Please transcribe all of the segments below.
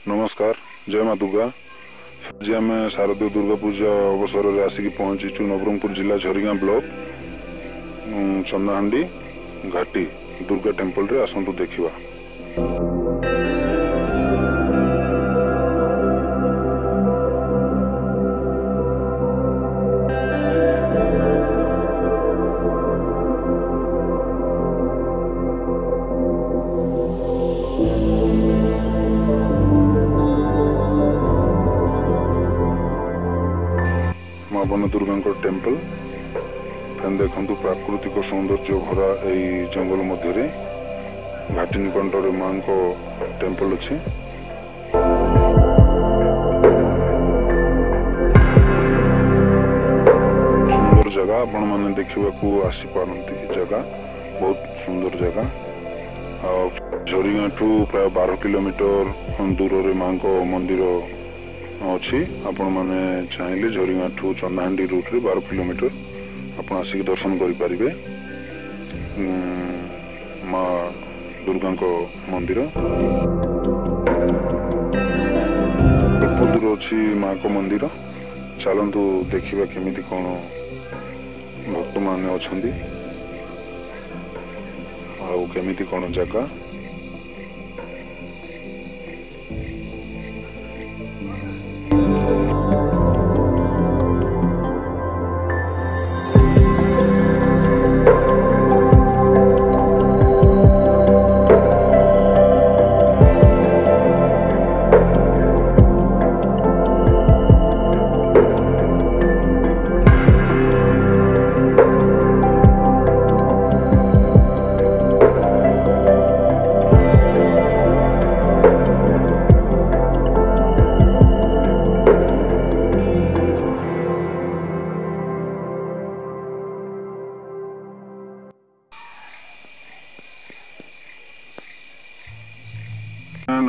नमस्कार, जय माँ दुर्गा। आज आम शारदीय दुर्गा पूजा अवसर में आसिक पहुँचीचु नवरंगपुर जिला झरिगाँ ब्लॉक चंदाहांडी घाटी दुर्गा टेम्पल रे आसतु देखिबा। माँ वन दुर्गा टेम्पल फैन देखु प्राकृतिक सौंदर्य भरा यही जंगल मध्य घाटी निकटर माँ को टेम्पल अच्छी। सुंदर जगह आपण मैंने देखा आसीपारती जगह बहुत सुंदर जगह। झरिगाँ ठू प्राय 12 किलोमीटर दूर में माँ को मंदिर अच्छी। आपण मैंने चाहिए झरिगाँ ठू चंदाहांडी रूट रे 12 किलोमीटर आप आसिक दर्शन करें माँ दुर्गा मंदिर। अल्प दूर अच्छी माँ को मंदिर, चलतु देखा केमी कौन भक्त मैंने अच्छा आमी कौन जगह।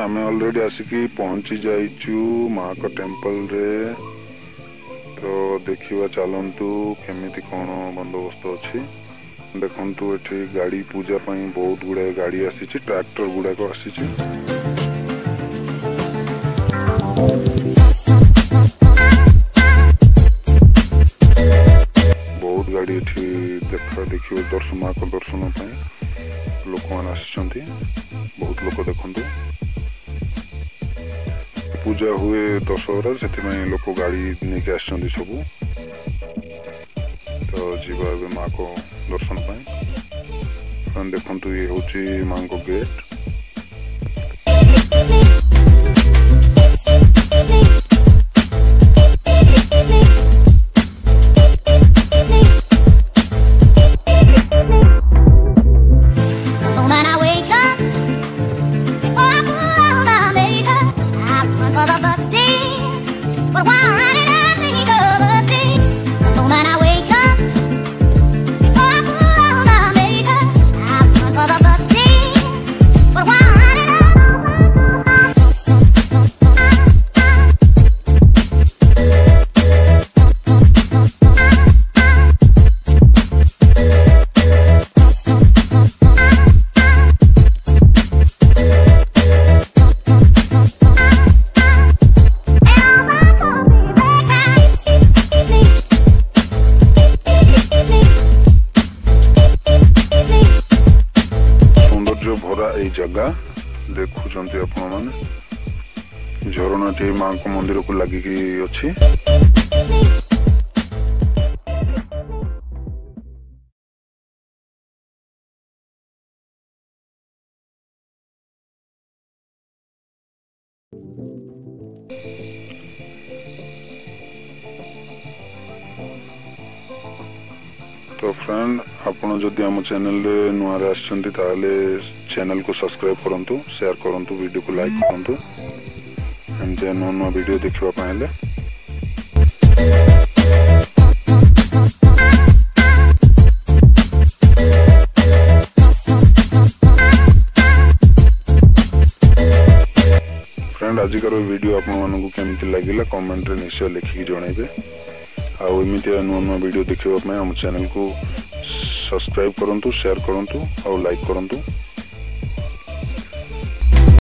आम ऑलरेडी आसिक पहुंची जाइचु माँ का टेम्पल रे। तो देखिवा चलतु केमिति कौन बंदोबस्त अच्छी। देखु ये गाड़ी पूजा पाई बहुत गुड़ाए गाड़ी आसी, ट्रैक्टर गुड़ाक आसी। बहुत गाड़ी देखिए दर्शन माँ को दर्शन लोक मैंने आसी, बहुत लोक देखते पूजा हुए दशहरा से लोक गाड़ी नहीं के आसछन्ति सबू। तो जीवा माँ को दर्शन पाई देखु ये हूँ माँ को गेट। जगह देखुंत आपण मैंने झरना टी माँ को मंदिर को लगिकी अच्छी। तो फ्रेंड आपण जदि आम चैनल नुआ आसछन्ति ताले चैनल को सब्सक्राइब करंतु, शेयर करंतु, वीडियो को लाइक करंतु एमती नुआ नुआ वीडियो देखिबा पाइले। फ्रेंड आजिकार वीडियो आपण मानकु केमती लागिला कमेंट रे निश्चय लिखिकी जणाइबे। आमती नुआ नुआ वीडियो देखा आम चैनल को सब्सक्राइब करंतु, शेयर करंतु और लाइक करंतु।